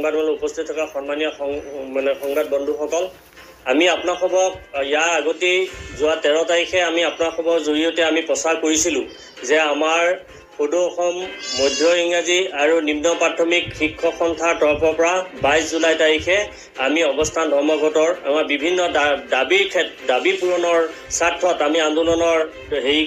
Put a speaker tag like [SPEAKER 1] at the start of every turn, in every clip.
[SPEAKER 1] সংবাদমেলত উপস্থিত থকা সন্মানীয় সংবাদ বন্ধুসকল, আমি আপোনালোকক ইয়াৰ আগতেই যোৱা 13 তাৰিখে আমি আপোনালোকৰ জৰিয়তে আমি প্ৰচাৰ কৰিছিলোঁ যে আমাৰ সদৌ অসম মধ্য ইংৰাজী আৰু নিম্ন প্ৰাথমিক শিক্ষক সন্থাৰ তৰফৰ পৰা 22 জুলাই তাৰিখে আমি অৱস্থান ধৰ্মঘটৰ আমাৰ বিভিন্ন দাবী পূৰণৰ স্বাৰ্থত আমি আন্দোলনৰ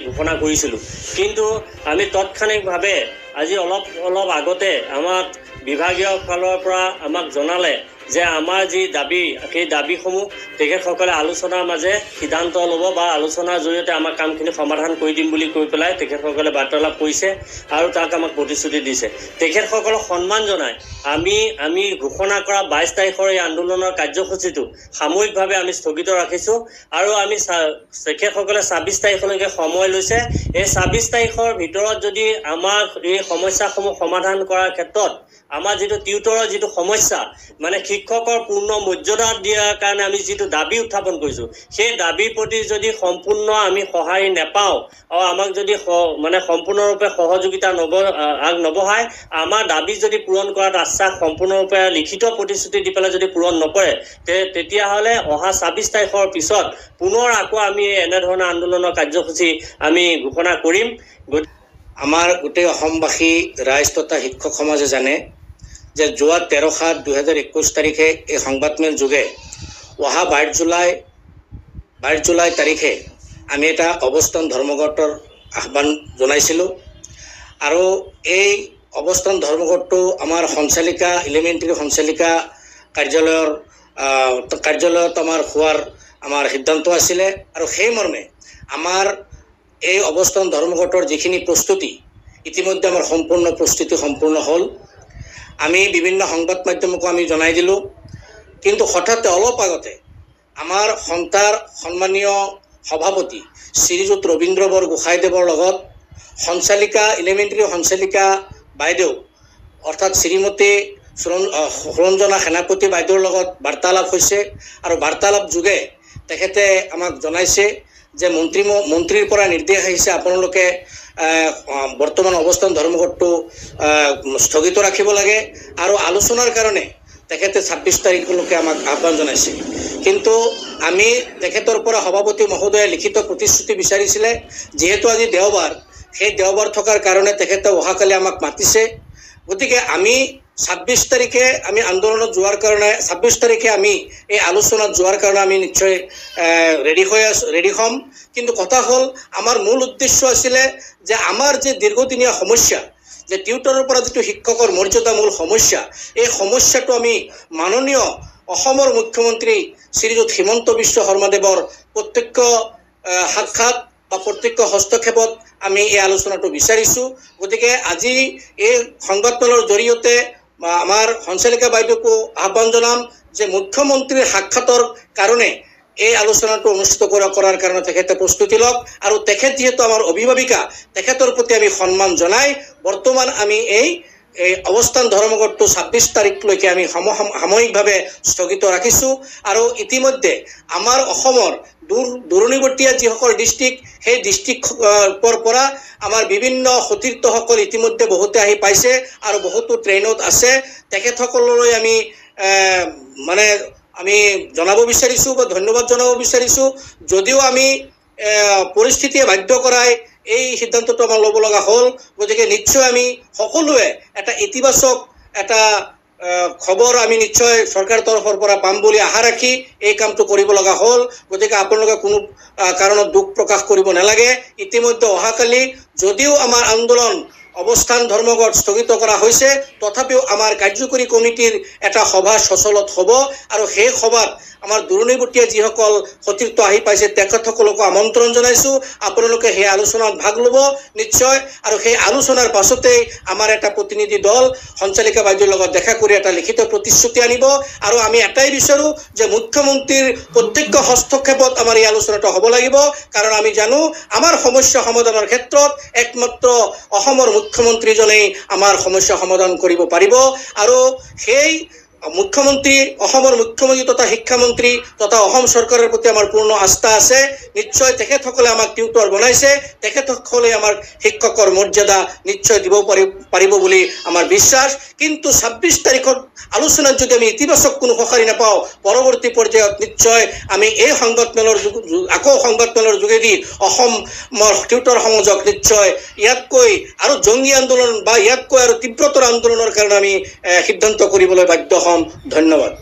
[SPEAKER 1] ঘোষণা কৰিছিলোঁ। কিন্তু আমি তৎক্ষণিকভাৱে আজি অলপ আগতে আমাক বিভাগীয় ফালৰ পৰা আমাক জনালে যে আমাৰ যি দাবী সেই দাবীসমূহ তেখেতসকলে আলোচনাৰ মাজে সিদ্ধান্ত ল'ব বা আলোচনাৰ জৰিয়তে আমাৰ কামখিনি সমাধান কৰি দিম বুলি কৈ পেলাই তেখেতসকলে বাৰ্তালাপ কৰিছে আৰু তাক আমাক প্ৰতিশ্ৰুতি দিছে। তেখেতসকলক সন্মান জনাই আমি ঘোষণা কৰা 22 তাৰিখৰ এই আন্দোলনৰ কাৰ্যসূচীটো সাময়িকভাৱে আমি স্থগিত ৰাখিছোঁ আৰু আমি তেখেতসকলে 26 তাৰিখলৈকে সময় লৈছে। এই 26 তাৰিখৰ ভিতৰত যদি আমাৰ এই সমস্যাসমূহ সমাধান কৰাৰ ক্ষেত্ৰত আমাৰ যিটো টিউটৰৰ যিটো সমস্যা মানে শিক্ষকৰ পূৰ্ণ মৰ্যাদা দিয়াৰ কাৰণে আমি যিটো দাবী উত্থাপন কৰিছোঁ, সেই দাবীৰ প্ৰতি যদি সম্পূৰ্ণ আমি সঁহাৰি নেপাওঁ আৰু আমাক যদি সম্পূৰ্ণৰূপে সহযোগিতা নবঢ়ায়, আমাৰ দাবী যদি পূৰণ কৰাত আশ্বাস সম্পূৰ্ণৰূপে লিখিত প্ৰতিশ্ৰুতি দি পেলাই যদি পূৰণ নকৰে, তেতিয়াহ'লে অহা 26 তাৰিখৰ পিছত পুনৰ আকৌ আমি এনেধৰণৰ আন্দোলনৰ কাৰ্যসূচী আমি ঘোষণা কৰিম।
[SPEAKER 2] আমাৰ গোটেই অসমবাসী ৰাইজ তথা শিক্ষক সমাজে জানে যে যোৱা 13/7/2021 তাৰিখে এই সংবাদমেল যোগে অহা 22 জুলাই তাৰিখে আমি এটা অৱস্থান ধৰ্মঘটৰ আহ্বান জনাইছিলোঁ আৰু এই অৱস্থান ধৰ্মঘটটো আমাৰ সঞ্চালিকা এলিমেণ্টাৰী সঞ্চালিকা কাৰ্যালয়ত আমাৰ হোৱাৰ আমাৰ সিদ্ধান্ত আছিলে আৰু সেই মৰ্মে আমাৰ এই অৱস্থান ধৰ্মঘটৰ যিখিনি প্ৰস্তুতি ইতিমধ্যে আমাৰ প্ৰস্তুতি সম্পূৰ্ণ হ'ল। আমি বিভিন্ন সংবাদ মাধ্যমকো আমি জনাই দিলোঁ, কিন্তু হঠাৎ অলপ আগতে আমাৰ সন্থাৰ সন্মানীয় সভাপতি শ্ৰীযুত ৰবীন্দ্ৰ বৰগোহাঁইদেৱৰ লগত এলিমেণ্টাৰী সঞ্চালিকা বাইদেউ অৰ্থাৎ শ্ৰীমতী সুৰঞ্জনা সেনাপতি বাইদেউৰ লগত বাৰ্তালাপ হৈছে আৰু বাৰ্তালাপ যোগে তেখেতে আমাক জনাইছে যে মন্ত্ৰীৰ পৰা নিৰ্দেশ আহিছে আপোনালোকে বৰ্তমান অৱস্থান ধৰ্মঘটটো স্থগিত ৰাখিব লাগে আৰু আলোচনাৰ কাৰণে তেখেতে 26 তাৰিখলৈকে আমাক আহ্বান জনাইছে। কিন্তু আমি তেখেতৰ পৰা সভাপতি মহোদয়ে লিখিত প্ৰতিশ্ৰুতি বিচাৰিছিলে, যিহেতু আজি দেওবাৰ, সেই দেওবাৰ থকাৰ কাৰণে তেখেতে অহাকালি আমাক মাতিছে। গতিকে আমি 26 তাৰিখে আমি আন্দোলনত যোৱাৰ কাৰণে 26 তাৰিখে আমি এই আলোচনাত যোৱাৰ কাৰণে আমি নিশ্চয় ৰেডি হ'ম। কিন্তু কথা হ'ল আমাৰ মূল উদ্দেশ্য আছিলে যে আমাৰ যে দীৰ্ঘদিনীয়া সমস্যা, যে টিউটৰৰ পৰা যিটো শিক্ষকৰ মৰ্যাদামূল সমস্যা, এই সমস্যাটো আমি মাননীয় অসমৰ মুখ্যমন্ত্ৰী শ্ৰীযুত হিমন্ত বিশ্ব শৰ্মাদেৱৰ প্ৰত্যক্ষ সাক্ষাৎ বা প্ৰত্যক্ষ হস্তক্ষেপত আমি এই আলোচনাটো বিচাৰিছোঁ। গতিকে আজি এই সংবাদমেলৰ জৰিয়তে আমাৰ সঞ্চালিকা বাইদেউকো আহ্বান জনাম যে মুখ্যমন্ত্ৰীৰ সাক্ষাতৰ কাৰণে এই আলোচনাটো অনুষ্ঠিত কৰাৰ কাৰণে তেখেতে প্ৰস্তুতি লওক আৰু তেখেত যিহেতু আমাৰ অভিভাৱিকা, তেখেতৰ প্ৰতি আমি সন্মান জনাই বৰ্তমান আমি এই অৱস্থান ধৰ্মঘটটো 26 তাৰিখলৈকে আমি সাময়িকভাৱে স্থগিত ৰাখিছোঁ। আৰু ইতিমধ্যে আমাৰ অসমৰ দূৰণিবতীয়া যিসকল ডিষ্ট্ৰিক্ট, সেই ডিষ্ট্ৰিক্টৰ পৰা আমাৰ বিভিন্ন সতীৰ্থসকল ইতিমধ্যে বহুতে আহি পাইছে আৰু বহুতো ট্ৰেইনত আছে। তেখেতসকললৈ আমি জনাব বিচাৰিছোঁ বা ধন্যবাদ জনাব বিচাৰিছোঁ। যদিও আমি পৰিস্থিতিয়ে বাধ্য কৰাই এই সিদ্ধান্তটো আমাৰ ল'ব লগা হ'ল, গতিকে নিশ্চয় আমি সকলোৱে এটা ইতিবাচক এটা খবৰ আমি নিশ্চয় চৰকাৰৰ তৰফৰ পৰা পাম বুলি আশা ৰাখি এই কামটো কৰিব লগা হ'ল। গতিকে আপোনালোকে কোনো কাৰণত দুখ প্ৰকাশ কৰিব নালাগে। ইতিমধ্যে অহাকালি যদিও আমাৰ আন্দোলন অৱস্থান ধৰ্মঘট স্থগিত কৰা হৈছে, তথাপিও আমাৰ কাৰ্যকৰী কমিটিৰ এটা সভা সচলত হ'ব আৰু সেই সভাত আমাৰ দূৰণিবতীয়া যিসকল সতীৰ্থ আহি পাইছে তেখেতসকলকো আমন্ত্ৰণ জনাইছোঁ। আপোনালোকে সেই আলোচনাত ভাগ ল'ব নিশ্চয় আৰু সেই আলোচনাৰ পাছতেই আমাৰ এটা প্ৰতিনিধি দল সঞ্চালিকা বাইদেউৰ লগত দেখা কৰি এটা লিখিত প্ৰতিশ্ৰুতি আনিব আৰু আমি এটাই বিচাৰোঁ যে মুখ্যমন্ত্ৰীৰ প্ৰত্যক্ষ হস্তক্ষেপত আমাৰ এই আলোচনাটো হ'ব লাগিব। কাৰণ আমি জানো আমাৰ সমস্যা সমাধানৰ ক্ষেত্ৰত একমাত্ৰ অসমৰ মুখ্যমন্ত্ৰীজনেই আমাৰ সমস্যা সমাধান কৰিব পাৰিব আৰু সেই মুখ্যমন্ত্ৰী অসমৰ মুখ্যমন্ত্ৰী তথা শিক্ষামন্ত্ৰী তথা অসম চৰকাৰৰ প্ৰতি আমাৰ পূৰ্ণ আস্থা আছে। নিশ্চয় তেখেতসকলে আমাক টিউটৰ বনাইছে, তেখেতসকলে আমাৰ শিক্ষকৰ মৰ্যাদা নিশ্চয় দিব পাৰিব বুলি আমাৰ বিশ্বাস। কিন্তু 26 তাৰিখত আলোচনাত যদি আমি ইতিবাচক কোনো সঁহাৰি নাপাওঁ, পৰৱৰ্তী পৰ্যায়ত নিশ্চয় আমি এই সংবাদমেলৰ যোগেদি অসমৰ টিউটৰ সমাজক নিশ্চয় ইয়াতকৈ আৰু জঙ্গী আন্দোলন বা ইয়াতকৈ আৰু তীব্ৰতৰ আন্দোলনৰ কাৰণে আমি সিদ্ধান্ত কৰিবলৈ বাধ্য হ'ম। ধন্যবাদ।